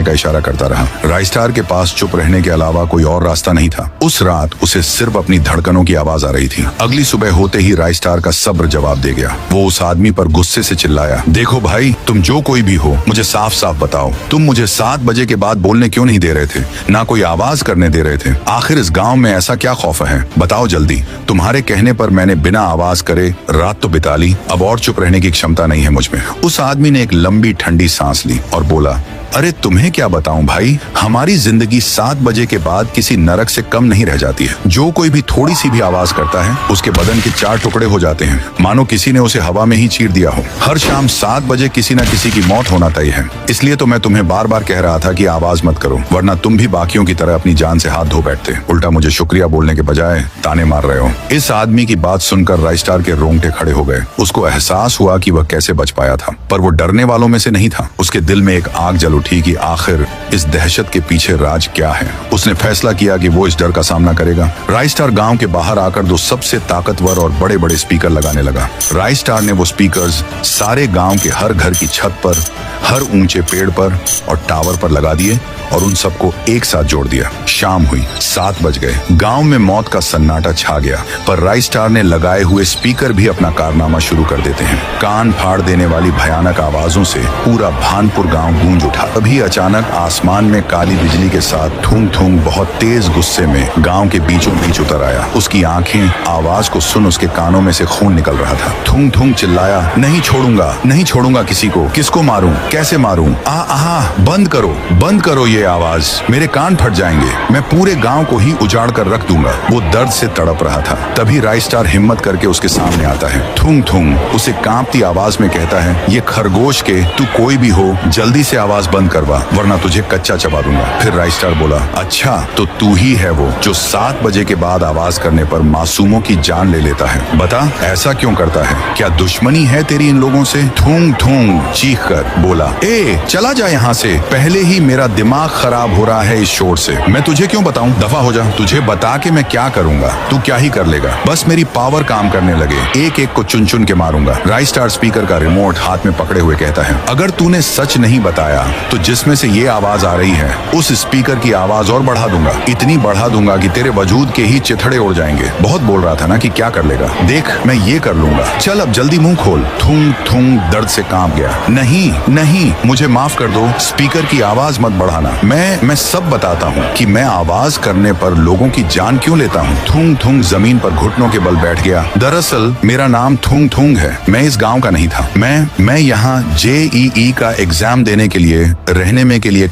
का इशारा करता रहा। राइस्टार के पास चुप रहने के अलावा कोई और रास्ता नहीं था। उस रात उसे सिर्फ अपनी धड़कनों की आवाज आ रही थी। अगली सुबह होते ही राइस्टार का सब्र जवाब दे गया। वो उस आदमी पर गुस्से से चिल्लाया, देखो भाई, तुम जो कोई भी हो, मुझे साफ साफ बताओ, तुम मुझे 7 बजे के बाद बोलने क्यों नहीं दे रहे थे, ना कोई आवाज करने दे रहे थे। आखिर इस गांव में ऐसा क्या खौफ है, बताओ जल्दी। तुम्हारे कहने पर मैंने बिना आवाज करे रात तो बिता ली, अब और चुप रहने की क्षमता नहीं है मुझ में। उस आदमी ने एक लंबी ठंडी सांस ली और बोला, अरे तुम्हें क्या बताऊं भाई, हमारी जिंदगी 7 बजे के बाद किसी नरक से कम नहीं रह जाती है। जो कोई भी थोड़ी सी भी आवाज करता है, उसके बदन के 4 टुकड़े हो जाते हैं, मानो किसी ने उसे हवा में ही चीर दिया हो। हर शाम 7 बजे किसी न किसी की मौत होना तय है। इसलिए तो मैं तुम्हें बार बार कह रहा था कि आवाज मत करो, वरना तुम भी बाकियों की तरह अपनी जान से हाथ धो बैठते। उल्टा मुझे शुक्रिया बोलने के बजाय ताने मार रहे हो। इस आदमी की बात सुनकर राइस्टार के रोंगटे खड़े हो गए। उसको एहसास हुआ कि वह कैसे बच पाया था, पर वो डरने वालों में से नहीं था। उसके दिल में एक आग जल उठी कि आखिर इस दहशत के पीछे राज क्या है। उसने फैसला किया कि वो इस डर का सामना करेगा। राइस्टार गांव के बाहर आकर 2 सबसे ताकतवर और बड़े बड़े स्पीकर लगाने लगा। राइस्टार ने वो स्पीकर्स सारे गांव के हर घर की छत पर, हर ऊंचे पेड़ पर और टावर पर लगा दिए और उन सबको एक साथ जोड़ दिया। शाम हुई, 7 बज गए। गांव में मौत का सन्नाटा छा गया, पर राइस्टार ने लगाए हुए स्पीकर भी अपना कारनामा शुरू कर देते हैं। कान फाड़ देने वाली भयानक आवाजों से पूरा भानपुर गांव गूंज उठा। अभी अचानक आसमान में काली बिजली के साथ थूंग थूंग बहुत तेज गुस्से में गांव के बीचों बीच उतर आया। उसकी आंखें आवाज को सुन उसके कानों में से खून निकल रहा था। थूंग थूंग चिल्लाया, नहीं छोड़ूंगा, नहीं छोड़ूंगा किसी को। किसको मारूं, कैसे मारूं? बंद करो ये आवाज, मेरे कान फट जाएंगे, मैं पूरे गांव को ही उजाड़ कर रख दूंगा। वो दर्द से तड़प रहा था। तभी राइस्टार हिम्मत करके उसके सामने आता है। थूंग थूंग उसे कांपती आवाज में कहता है, ये खरगोश के तू कोई भी हो, जल्दी से आवाज बंद करवा, वरना तुझे कच्चा चबा दूंगा। फिर राइस्टार बोला, अच्छा तो तू ही है वो जो 7 बजे के बाद आवाज करने पर मासूमों की जान ले लेता है। बता, ऐसा क्यों करता है? क्या दुश्मनी है तेरी इन लोगों से? थूंग थूंग चीख कर बोला, ए चला जा यहाँ से, पहले ही मेरा दिमाग खराब हो रहा है इस शोर से। मैं तुझे क्यों बताऊं, दफा हो जा। तुझे बता के मैं क्या करूंगा, तू क्या ही कर लेगा। बस मेरी पावर काम करने लगे, एक एक को चुन चुन के मारूंगा। राइस्टार स्पीकर का रिमोट हाथ में पकड़े हुए कहता है, अगर तूने सच नहीं बताया तो जिसमें से ये आवाज आ रही है उस स्पीकर की आवाज और बढ़ा दूंगा, इतनी बढ़ा दूंगा कि तेरे वजूद के ही चिथड़े उड़ जाएंगे। बहुत बोल रहा था ना कि क्या कर लेगा, देख मैं ये कर लूंगा, चल अब जल्दी मुंह खोल। थूंग थूंग दर्द से कांप गया। नहीं नहीं, मुझे माफ कर दो, स्पीकर की आवाज मत बढ़ाना। मैं सब बताता हूँ कि मैं आवाज करने पर लोगों की जान क्यों लेता हूँ। थूंग थूंग जमीन पर घुटनों के बल बैठ गया। दरअसल मेरा नाम थूंग थूंग है, मैं इस गांव का नहीं था। मैं यहाँ JEE का एग्जाम देने के लिए रहने में के लिए